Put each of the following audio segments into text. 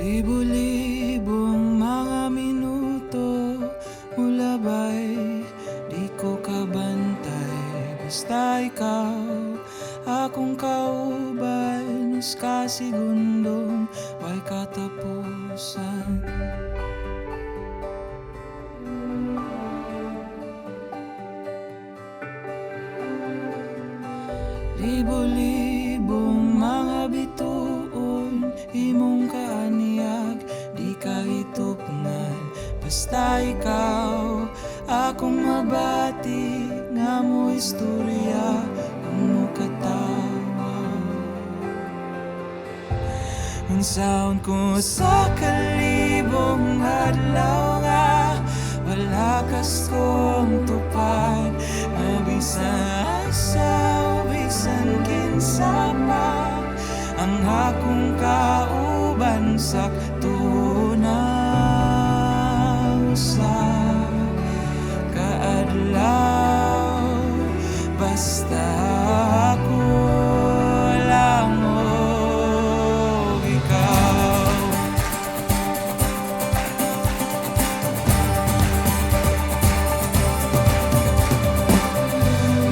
Libo-libong mga minuto mula ba'y di ko kabantay. Basta ikaw, akong kaubay, nus kasigundong may katapusan. Libo-libong mga bituon, imong kaaniyag, di kahitupngan. Basta ikaw, akong mabati, nga mo istorya, mo katawa. Ang sound ko sa kalibong adlaw nga, wala kas kong tupad, mabisan asaw, bisan kinsa pa, ang akong kauban sakto na sa kaadlaw. Basta ako lang o ikaw.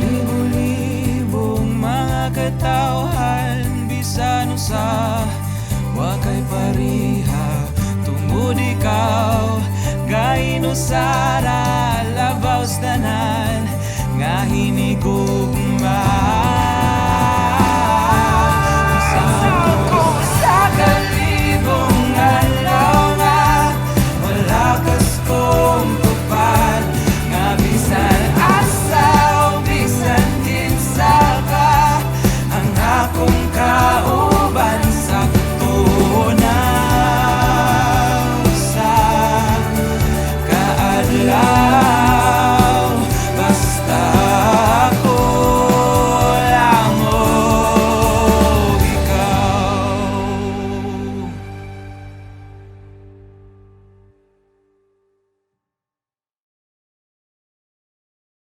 Libo-libong mga katawhan, bisan usa wakay pariha, tungod ikaw gaino sara labaw tanan nga hinigugma.